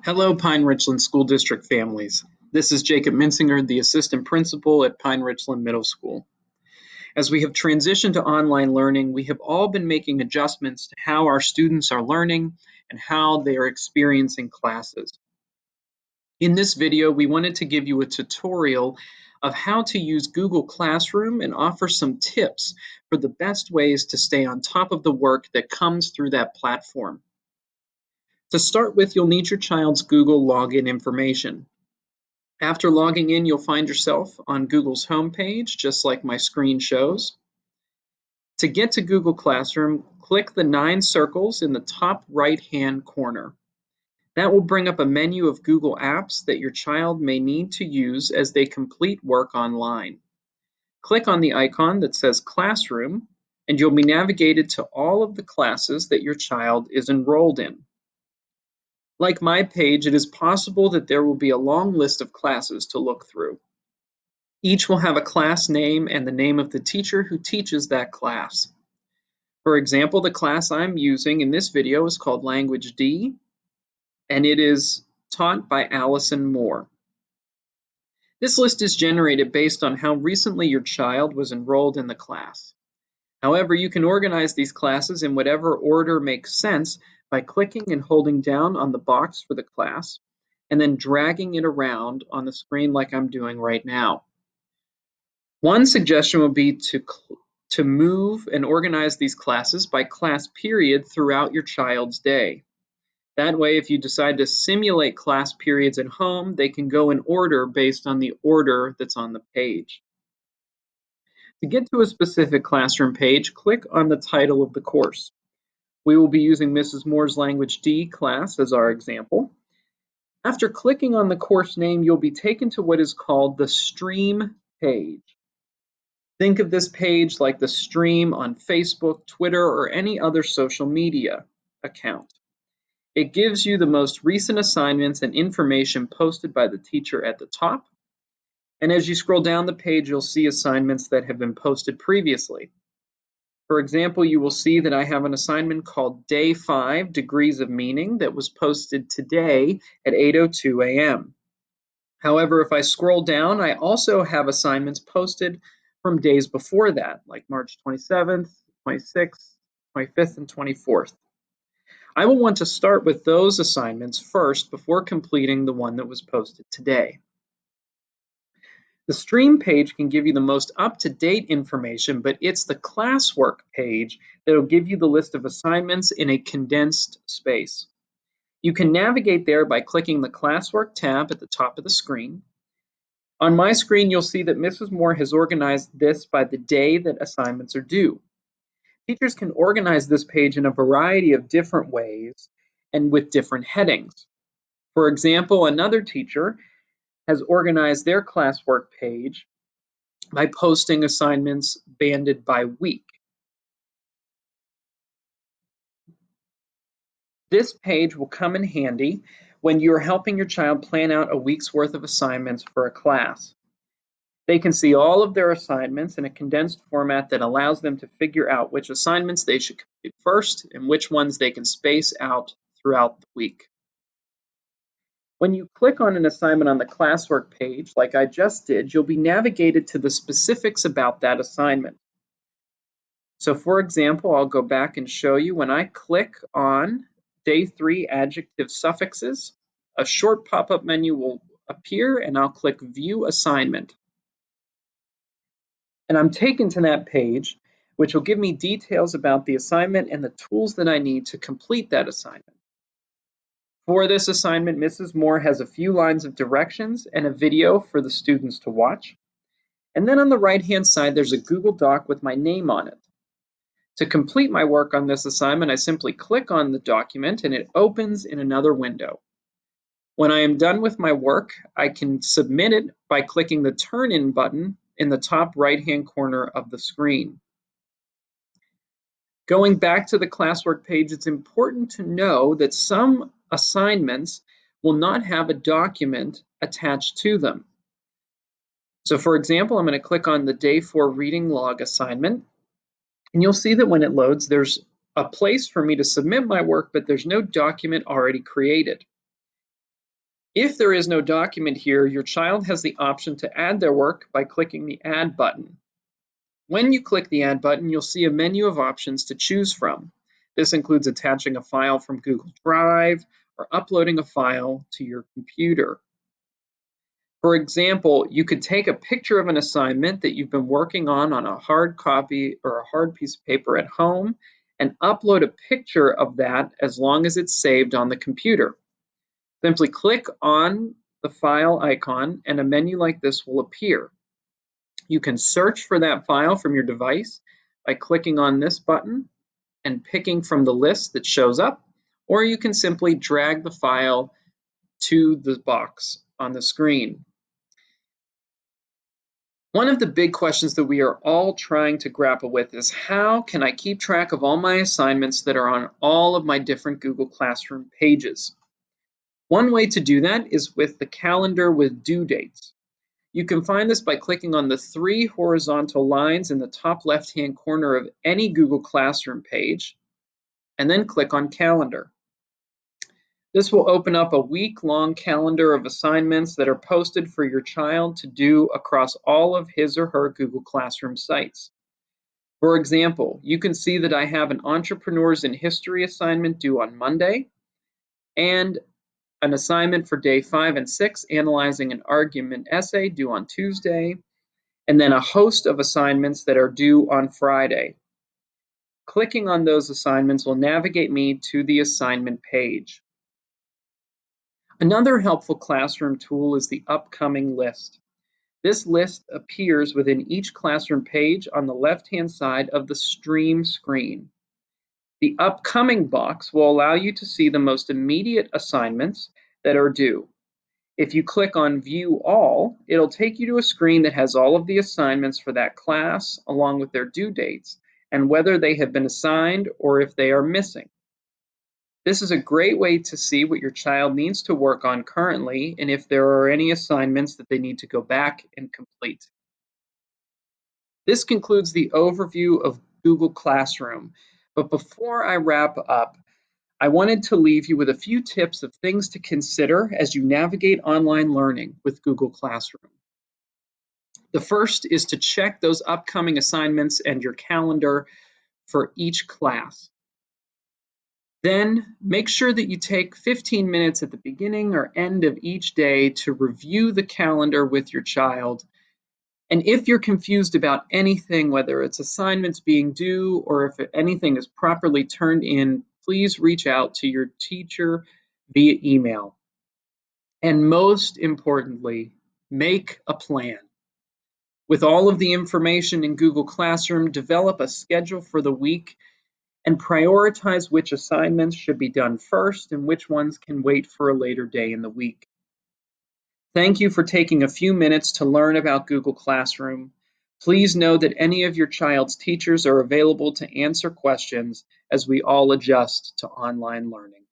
Hello, Pine Richland School District families. This is Jacob Minsinger, the assistant principal at Pine Richland Middle School. As we have transitioned to online learning, we have all been making adjustments to how our students are learning and how they are experiencing classes. In this video, we wanted to give you a tutorial of how to use Google Classroom and offer some tips for the best ways to stay on top of the work that comes through that platform. To start with, you'll need your child's Google login information. After logging in, you'll find yourself on Google's homepage, just like my screen shows. To get to Google Classroom, click the 9 circles in the top right-hand corner. That will bring up a menu of Google apps that your child may need to use as they complete work online. Click on the icon that says Classroom, and you'll be navigated to all of the classes that your child is enrolled in. Like my page, it is possible that there will be a long list of classes to look through. Each will have a class name and the name of the teacher who teaches that class. For example, the class I'm using in this video is called Language D, and it is taught by Allison Moore. This list is generated based on how recently your child was enrolled in the class. However, you can organize these classes in whatever order makes sense by clicking and holding down on the box for the class, and then dragging it around on the screen like I'm doing right now. One suggestion would be to move and organize these classes by class period throughout your child's day. That way, if you decide to simulate class periods at home, they can go in order based on the order that's on the page. To get to a specific classroom page, click on the title of the course. We will be using Mrs. Moore's Language D class as our example. After clicking on the course name, you'll be taken to what is called the Stream page. Think of this page like the stream on Facebook, Twitter, or any other social media account. It gives you the most recent assignments and information posted by the teacher at the top. And as you scroll down the page, you'll see assignments that have been posted previously. For example, you will see that I have an assignment called Day 5, Degrees of Meaning, that was posted today at 8:02 a.m. However, if I scroll down, I also have assignments posted from days before that, like March 27th, 26th, 25th, and 24th. I will want to start with those assignments first before completing the one that was posted today. The Stream page can give you the most up-to-date information, but it's the Classwork page that will give you the list of assignments in a condensed space. You can navigate there by clicking the Classwork tab at the top of the screen. On my screen, you'll see that Mrs. Moore has organized this by the day that assignments are due. Teachers can organize this page in a variety of different ways and with different headings. For example, another teacher has organized their classwork page by posting assignments banded by week. This page will come in handy when you're helping your child plan out a week's worth of assignments for a class. They can see all of their assignments in a condensed format that allows them to figure out which assignments they should complete first and which ones they can space out throughout the week. When you click on an assignment on the Classwork page, like I just did, you'll be navigated to the specifics about that assignment. So for example, I'll go back and show you when I click on Day 3 Adjective Suffixes, a short pop-up menu will appear and I'll click View Assignment. And I'm taken to that page, which will give me details about the assignment and the tools that I need to complete that assignment. For this assignment, Mrs. Moore has a few lines of directions and a video for the students to watch. And then on the right-hand side, there's a Google Doc with my name on it. To complete my work on this assignment, I simply click on the document and it opens in another window. When I am done with my work, I can submit it by clicking the Turn In button in the top right-hand corner of the screen. Going back to the Classwork page, it's important to know that some assignments will not have a document attached to them. So for example, I'm going to click on the Day 4 Reading Log assignment, and you'll see that when it loads, there's a place for me to submit my work, but there's no document already created. If there is no document here, your child has the option to add their work by clicking the Add button. When you click the Add button, you'll see a menu of options to choose from. This includes attaching a file from Google Drive or uploading a file to your computer. For example, you could take a picture of an assignment that you've been working on a hard copy or a hard piece of paper at home and upload a picture of that as long as it's saved on the computer. Simply click on the file icon and a menu like this will appear. You can search for that file from your device by clicking on this button and picking from the list that shows up, or you can simply drag the file to the box on the screen. One of the big questions that we are all trying to grapple with is how can I keep track of all my assignments that are on all of my different Google Classroom pages? One way to do that is with the calendar with due dates. You can find this by clicking on the 3 horizontal lines in the top left-hand corner of any Google Classroom page, and then click on Calendar. This will open up a week-long calendar of assignments that are posted for your child to do across all of his or her Google Classroom sites. For example, you can see that I have an Entrepreneurs in History assignment due on Monday and an assignment for day 5 and 6 analyzing an argument essay due on Tuesday, and then a host of assignments that are due on Friday. Clicking on those assignments will navigate me to the assignment page. Another helpful classroom tool is the upcoming list. This list appears within each classroom page on the left-hand side of the stream screen. The upcoming box will allow you to see the most immediate assignments that are due. If you click on View All, it'll take you to a screen that has all of the assignments for that class along with their due dates and whether they have been assigned or if they are missing. This is a great way to see what your child needs to work on currently and if there are any assignments that they need to go back and complete. This concludes the overview of Google Classroom. But before I wrap up, I wanted to leave you with a few tips of things to consider as you navigate online learning with Google Classroom. The first is to check those upcoming assignments and your calendar for each class. Then make sure that you take 15 minutes at the beginning or end of each day to review the calendar with your child. And if you're confused about anything, whether it's assignments being due or if anything is properly turned in, please reach out to your teacher via email. And most importantly, make a plan. With all of the information in Google Classroom, develop a schedule for the week and prioritize which assignments should be done first and which ones can wait for a later day in the week. Thank you for taking a few minutes to learn about Google Classroom. Please know that any of your child's teachers are available to answer questions as we all adjust to online learning.